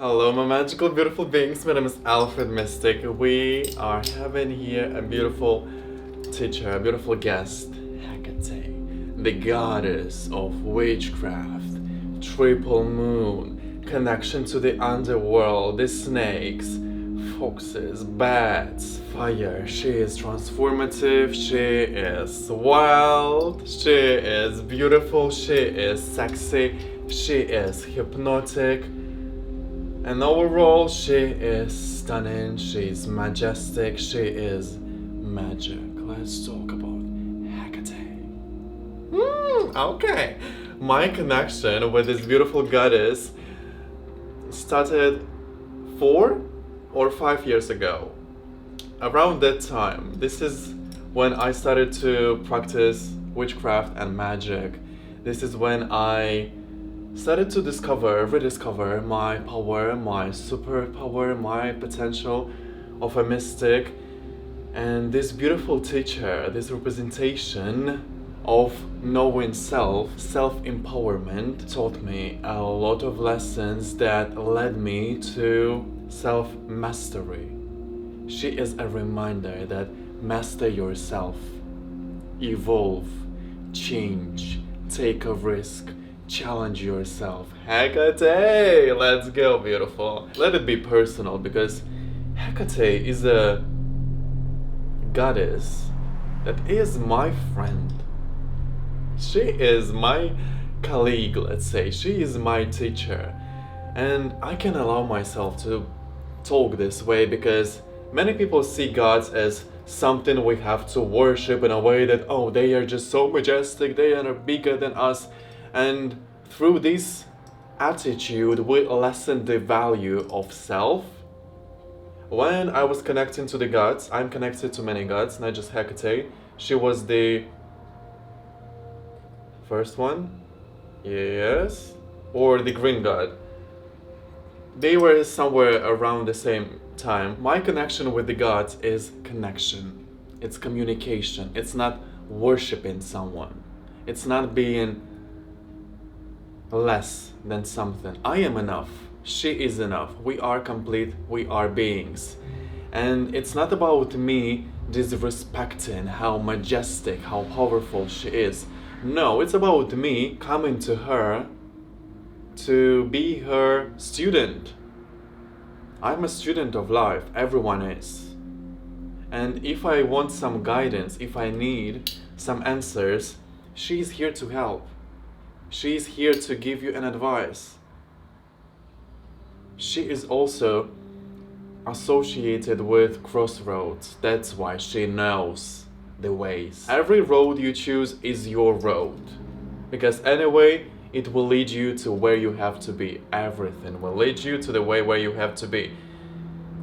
Hello, my magical, beautiful beings. My name is Alfred Mystic. We are having here a beautiful teacher, a beautiful guest, Hecate, the goddess of witchcraft, triple moon, connection to the underworld, the snakes, foxes, bats, fire. She is transformative, she is wild, she is beautiful, she is sexy, she is hypnotic. And overall, she is stunning, she's majestic, she is magic. Let's talk about Hecate. Okay. My connection with this beautiful goddess started 4 or 5 years ago. Around that time, this is when I started to practice witchcraft and magic. This is when I started to rediscover my power, my superpower, my potential of a mystic. And this beautiful teacher, this representation of knowing self-empowerment, taught me a lot of lessons that led me to self-mastery. She is a reminder that master yourself, evolve, change, take a risk, challenge yourself. Hecate! Let's go, beautiful. Let it be personal because Hecate is a goddess that is my friend. She is my colleague, let's say. She is my teacher. And I can allow myself to talk this way because many people see gods as something we have to worship in a way that, oh, they are just so majestic, they are bigger than us. And through this attitude, we lessen the value of self. When I was connecting to the gods, I'm connected to many gods, not just Hecate. She was the first one, yes, or the green god. They were somewhere around the same time. My connection with the gods is connection. It's communication. It's not worshiping someone. It's not being less than something. I am enough. She is enough. We are complete. We are beings. And it's not about me disrespecting how majestic, how powerful she is. No, it's about me coming to her to be her student. I'm a student of life. Everyone is. And if I want some guidance, if I need some answers, she's here to help. She's here to give you an advice. She is also associated with crossroads. That's why she knows the ways. Every road you choose is your road. Because anyway, it will lead you to where you have to be. Everything will lead you to the way where you have to be.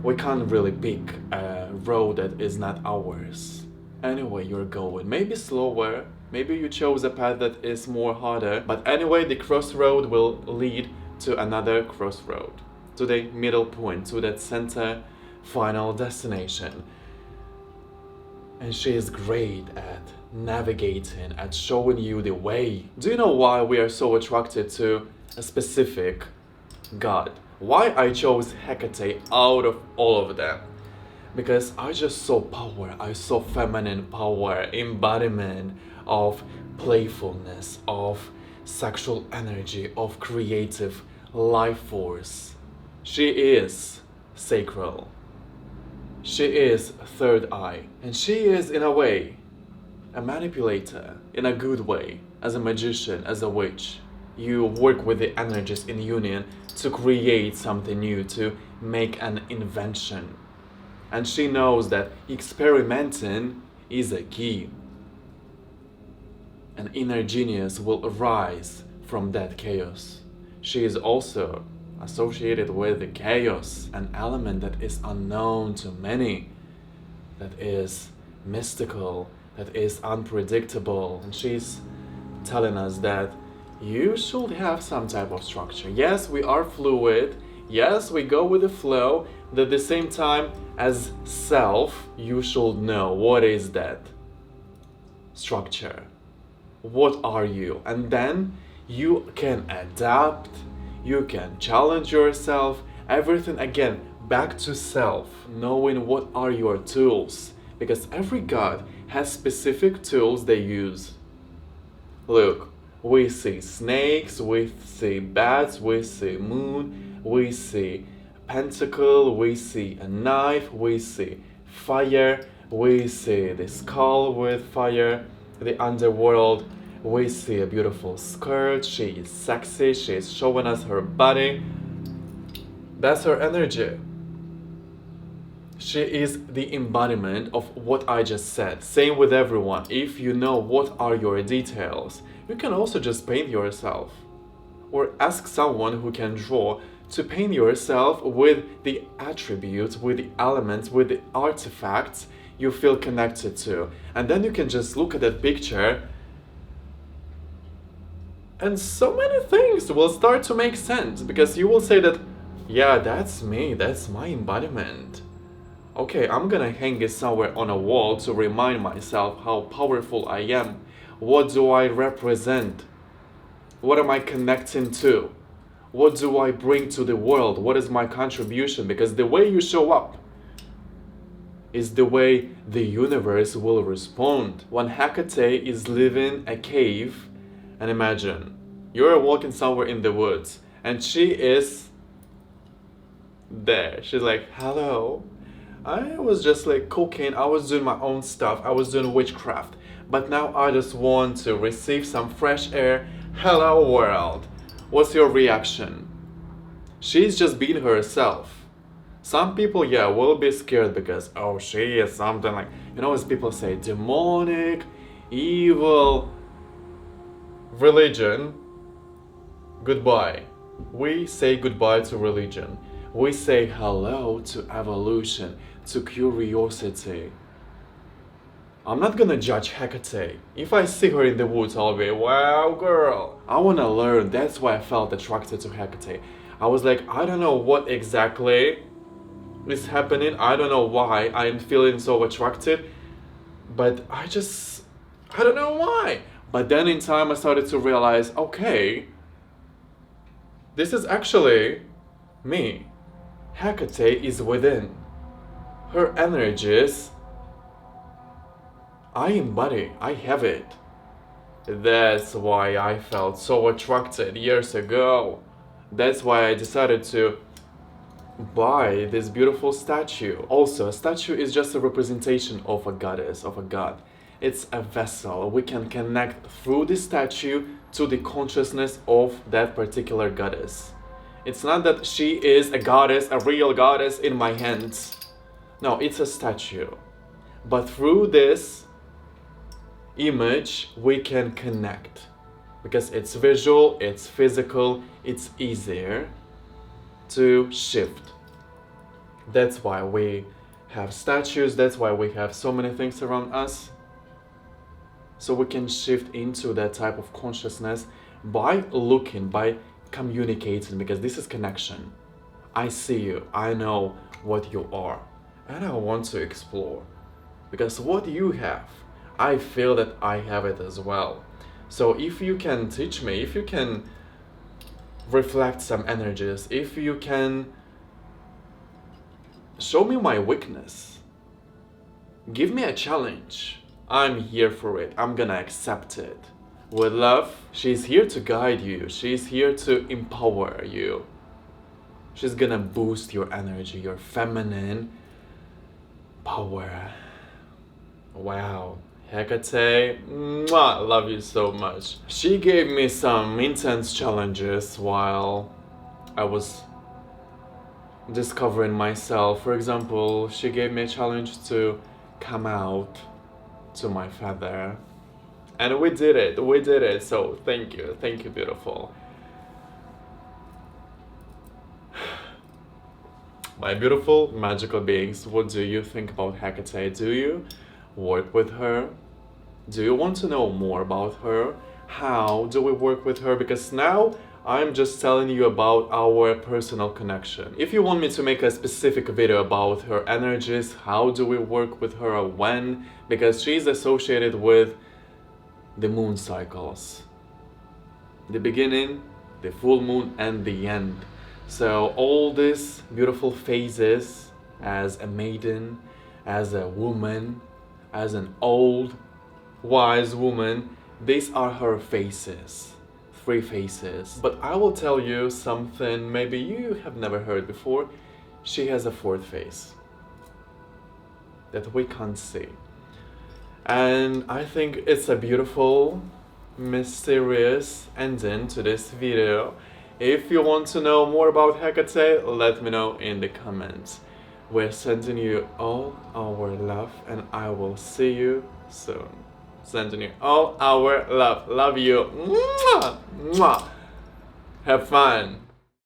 We can't really pick a road that is not ours. Anyway, you're going. Maybe slower. Maybe you chose a path that is more harder, but anyway, the crossroad will lead to another crossroad, to the middle point, to that center final destination. And she is great at navigating, at showing you the way. Do you know why we are so attracted to a specific god? Why I chose Hecate out of all of them? Because I just saw power, I saw feminine power, embodiment of playfulness, of sexual energy, of creative life force. She is sacral. She is third eye. And she is, in a way, a manipulator, in a good way, as a magician, as a witch. You work with the energies in union to create something new, to make an invention. And she knows that experimenting is a key. An inner genius will arise from that chaos. She is also associated with the chaos, an element that is unknown to many, that is mystical, that is unpredictable. And she's telling us that you should have some type of structure. Yes, we are fluid. Yes, we go with the flow, but at the same time, as self, you should know what is that structure. What are you? And then you can adapt, you can challenge yourself, Everything again, back to self, knowing what are your tools. Because every god has specific tools they use. Look, we see snakes, we see bats, we see moon, we see pentacle, we see a knife, we see fire, we see the skull with fire, the underworld, we see a beautiful skirt, she is sexy, she is showing us her body. That's her energy. She is the embodiment of what I just said. Same with everyone. If you know what are your details, you can also just paint yourself. Or ask someone who can draw to paint yourself with the attributes, with the elements, with the artifacts you feel connected to. And then you can just look at that picture and so many things will start to make sense, because you will say that, yeah, that's me, that's my embodiment. Okay, I'm gonna hang it somewhere on a wall to remind myself how powerful I am. What do I represent? What am I connecting to? What do I bring to the world? What is my contribution? Because the way you show up is the way the universe will respond. When Hecate is living a cave, and imagine, you're walking somewhere in the woods, and she is there. She's like, hello. I was just like cooking, I was doing my own stuff, I was doing witchcraft. But now I just want to receive some fresh air. Hello world. What's your reaction? She's just being herself. Some people, yeah, will be scared because, oh, she is something like, you know, as people say, demonic, evil. Religion, goodbye. We say goodbye to religion. We say hello to evolution, to curiosity. I'm not gonna judge Hecate. If I see her in the woods, I'll be, wow, girl. I wanna learn. That's why I felt attracted to Hecate. I was like, I don't know what exactly is happening. I don't know why I'm feeling so attracted. But I don't know why. But then in time I started to realize, okay, this is actually me. Hecate is within. Her energies, I embody, I have it. That's why I felt so attracted years ago. That's why I decided to buy this beautiful statue. Also, a statue is just a representation of a goddess, of a god. It's a vessel. We can connect through the statue to the consciousness of that particular goddess. It's not that she is a goddess, a real goddess in my hands. No, it's a statue. But through this image, we can connect. Because it's visual, it's physical, it's easier to shift. That's why we have statues, that's why we have so many things around us. So we can shift into that type of consciousness by looking, by communicating, because this is connection. I see you, I know what you are, and I want to explore. Because what you have, I feel that I have it as well. So if you can teach me, if you can reflect some energies, if you can show me my weakness, give me a challenge, I'm here for it. I'm gonna accept it. With love, she's here to guide you. She's here to empower you. She's gonna boost your energy, your feminine power. Wow. Hecate, mwah, love you so much. She gave me some intense challenges while I was discovering myself. For example, she gave me a challenge to come out to my father, and we did it, so thank you, beautiful. My beautiful magical beings, what do you think about Hecate? Do you work with her? Do you want to know more about her? How do we work with her? Because now I'm just telling you about our personal connection. If you want me to make a specific video about her energies, how do we work with her, when, because she's associated with the moon cycles. The beginning, the full moon, and the end. So all these beautiful phases as a maiden, as a woman, as an old, wise woman, these are her faces. 3 faces. But I will tell you something maybe you have never heard before. She has a 4th face that we can't see. And I think it's a beautiful, mysterious ending to this video. If you want to know more about Hecate, let me know in the comments. We're sending you all our love and I will see you soon. Sending you all our love. Love you. Mwah! Mwah! Have fun.